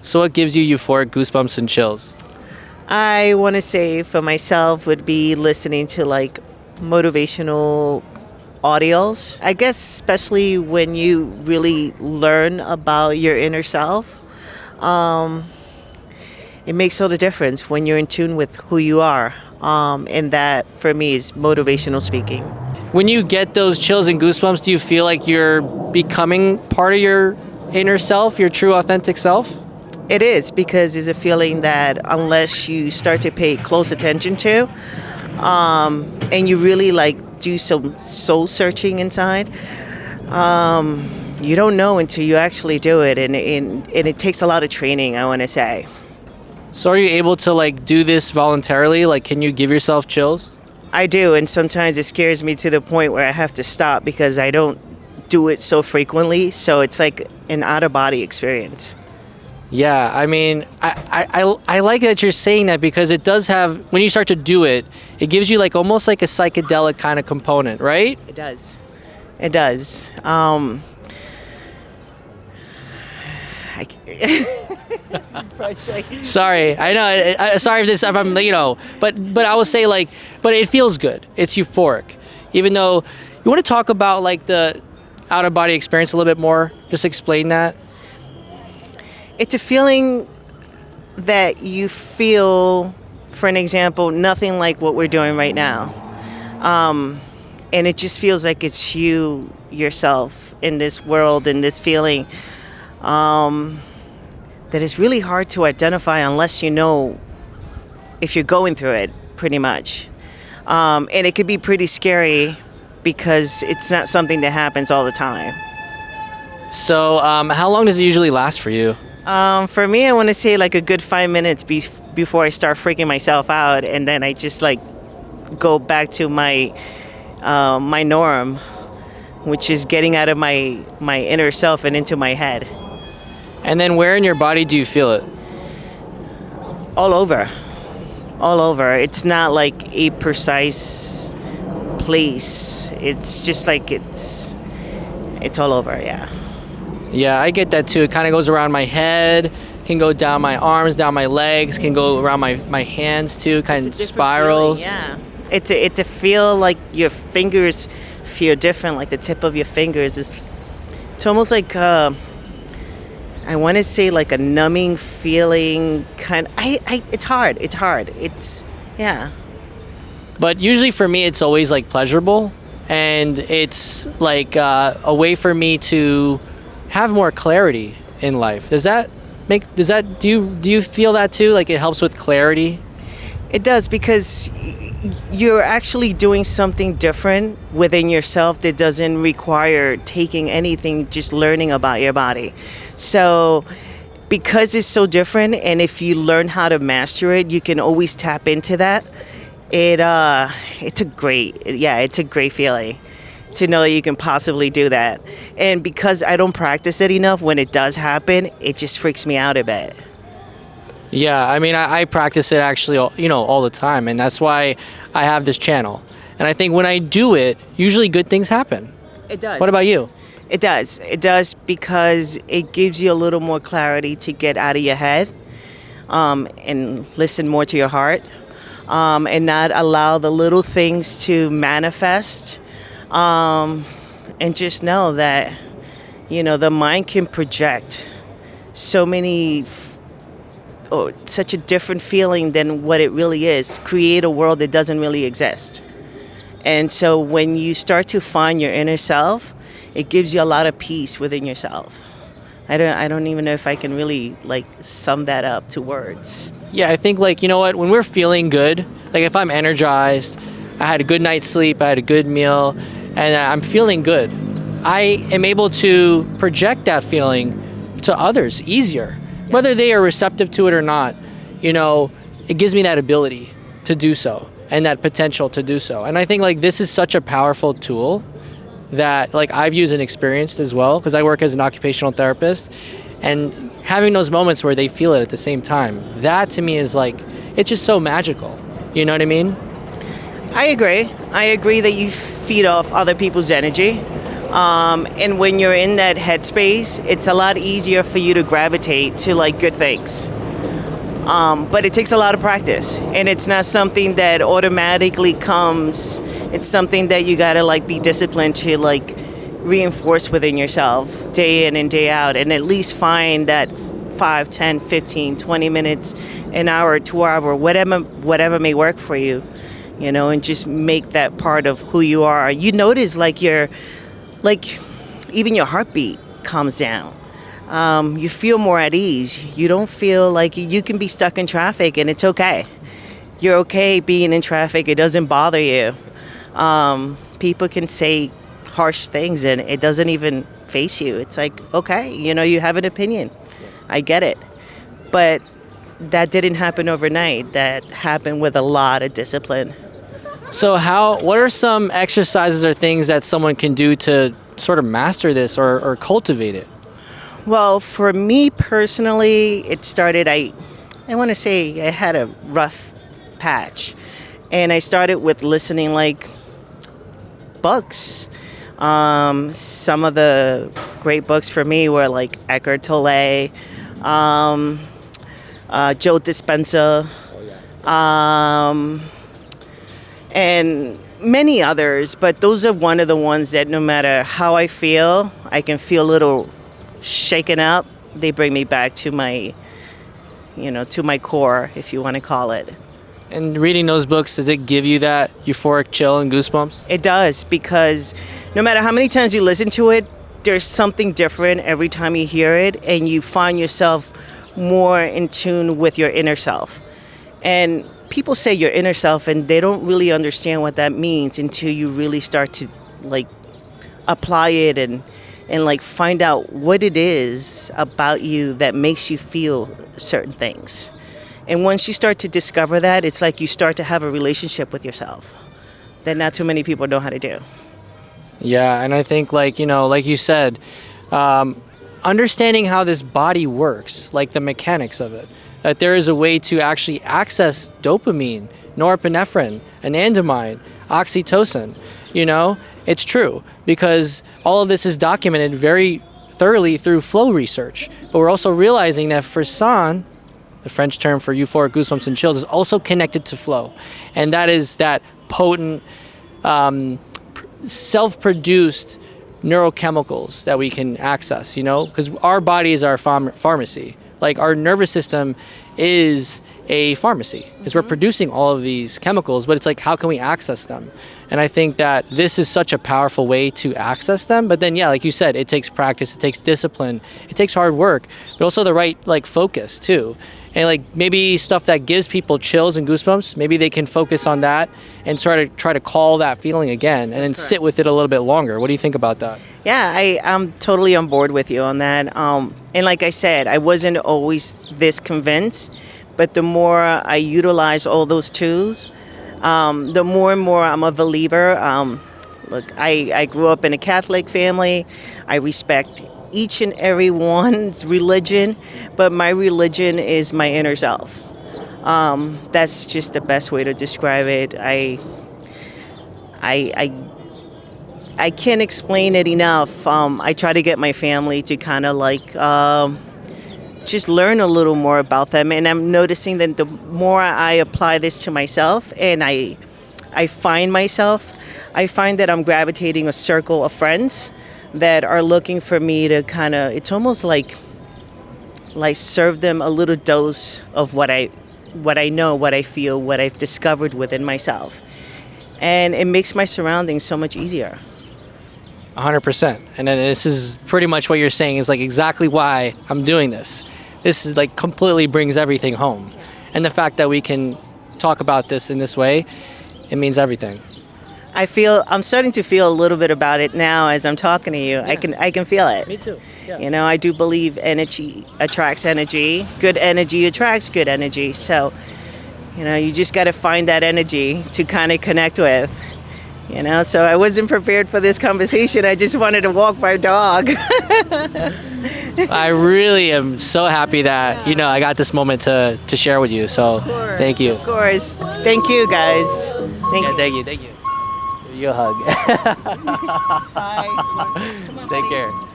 So what gives you euphoric goosebumps and chills? I want to say for myself would be listening to like motivational audios. I guess especially when you really learn about your inner self, it makes all the difference when you're in tune with who you are. And that for me is motivational speaking. When you get those chills and goosebumps, do you feel like you're becoming part of your inner self, your true authentic self? It is, because it's a feeling that unless you start to pay close attention to, and you really like do some soul searching inside, you don't know until you actually do it, and it takes a lot of training, I want to say. So are you able to like do this voluntarily? Like, can you give yourself chills? I do, and sometimes it scares me to the point where I have to stop because I don't do it so frequently, so it's like an out-of-body experience. Yeah, I mean, I like that you're saying that, because it does have, when you start to do it, it gives you like almost like a psychedelic kind of component, right? It does. It does. Sorry, I know. Sorry if I'm, but I will say like, but it feels good. It's euphoric, even though you want to talk about like the out of body experience a little bit more. Just explain that. It's a feeling that you feel, for an example, nothing like what we're doing right now. And it just feels like it's you, yourself, in this world, in this feeling that is really hard to identify unless you know if you're going through it, pretty much. And it could be pretty scary because it's not something that happens all the time. So how long does it usually last for you? For me, I want to say like a good 5 minutes before I start freaking myself out, and then I just like go back to my my norm, which is getting out of my inner self and into my head. And then where in your body do you feel it? All over. All over. It's not like a precise place. It's just like it's all over, yeah. Yeah, I get that too. It kind of goes around my head, can go down my arms, down my legs, can go around my hands too, kind of spirals. Feeling, yeah. It's a feel like your fingers feel different, like the tip of your fingers is. It's almost like I want to say like a numbing feeling kind. It's hard. It's yeah. But usually for me, it's always like pleasurable, and it's like a way for me to have more clarity in life. Do you feel that too? Like it helps with clarity? It does, because you're actually doing something different within yourself that doesn't require taking anything, just learning about your body. So because it's so different, and if you learn how to master it, you can always tap into that. It's a great feeling to know that you can possibly do that. And because I don't practice it enough, when it does happen, it just freaks me out a bit. Yeah, I mean, I practice it actually, all the time, and that's why I have this channel. And I think when I do it, usually good things happen. It does. What about you? It does. It does, because it gives you a little more clarity to get out of your head, and listen more to your heart, and not allow the little things to manifest. And just know that, the mind can project so many, or such a different feeling than what it really is, create a world that doesn't really exist. And so when you start to find your inner self, it gives you a lot of peace within yourself. I don't even know if I can really like sum that up to words. Yeah, I think like, when we're feeling good, like if I'm energized, I had a good night's sleep, I had a good meal, and I'm feeling good, I am able to project that feeling to others easier. Yes. Whether they are receptive to it or not, it gives me that ability to do so and that potential to do so. And I think like this is such a powerful tool that like I've used and experienced as well, because I work as an occupational therapist, and having those moments where they feel it at the same time, that to me is like, it's just so magical. You know what I mean? I agree that you feed off other people's energy, And when you're in that headspace, it's a lot easier for you to gravitate to like good things. But it takes a lot of practice, and it's not something that automatically comes. It's something that you gotta like be disciplined to like reinforce within yourself day in and day out, and at least find that 5, 10, 15, 20 minutes, an hour, 2 hour, whatever may work for you, you know, and just make that part of who you are. You notice like even your heartbeat calms down. You feel more at ease. You don't feel like you can be stuck in traffic, and it's okay. You're okay being in traffic. It doesn't bother you. People can say harsh things, and it doesn't even face you. It's like, okay, you know, you have an opinion. I get it. But that didn't happen overnight. That happened with a lot of discipline. So what are some exercises or things that someone can do to sort of master this or cultivate it? Well, for me personally, it started, I want to say I had a rough patch. And I started with listening like books. Some of the great books for me were like Eckhart Tolle, Joe Dispenza, and many others. But those are one of the ones that no matter how I feel, I can feel a little shaken up. They bring me back to my, to my core, if you want to call it. And reading those books, does it give you that euphoric chill and goosebumps? It does, because no matter how many times you listen to it, there's something different every time you hear it, and you find yourself more in tune with your inner self. And people say your inner self, and they don't really understand what that means until you really start to like apply it and like find out what it is about you that makes you feel certain things. And once you start to discover that, it's like you start to have a relationship with yourself that not too many people know how to do. Yeah, and I think like you said, understanding how this body works, like the mechanics of it, that there is a way to actually access dopamine, norepinephrine, anandamide, oxytocin, it's true, because all of this is documented very thoroughly through flow research. But we're also realizing that Frisson, the French term for euphoric goosebumps and chills, is also connected to flow. And that is that potent, self-produced neurochemicals that we can access, because our body is our pharmacy. Like our nervous system is a pharmacy, because we're producing all of these chemicals, but it's like, how can we access them? And I think that this is such a powerful way to access them. But then, yeah, like you said, it takes practice, it takes discipline, it takes hard work, but also the right like focus too. And like maybe stuff that gives people chills and goosebumps, maybe they can focus on that and try to call that feeling again, and then sit with it a little bit longer. What do you think about that? Yeah, I'm totally on board with you on that. And like I said, I wasn't always this convinced, but the more I utilize all those tools, the more and more I'm a believer. Look, I grew up in a Catholic family. I respect each and every one's religion, but my religion is my inner self. That's just the best way to describe it. I can't explain it enough. I try to get my family to kind of like just learn a little more about them, and I'm noticing that the more I apply this to myself and I find myself, I find that I'm gravitating a circle of friends that are looking for me to kind of, it's almost like serve them a little dose of what I know, what I feel, what I've discovered within myself. And it makes my surroundings so much easier. 100%. And then this is pretty much what you're saying is like exactly why I'm doing this. This is like completely brings everything home. And the fact that we can talk about this in this way, it means everything. I'm starting to feel a little bit about it now as I'm talking to you. Yeah. I can feel it. Me too. Yeah. I do believe energy attracts energy. Good energy attracts good energy. So, you just got to find that energy to kind of connect with. So I wasn't prepared for this conversation. I just wanted to walk my dog. I really am so happy that, I got this moment to share with you. So thank you. Of course. Thank you, guys. Thank you. you a hug. Bye. Take care.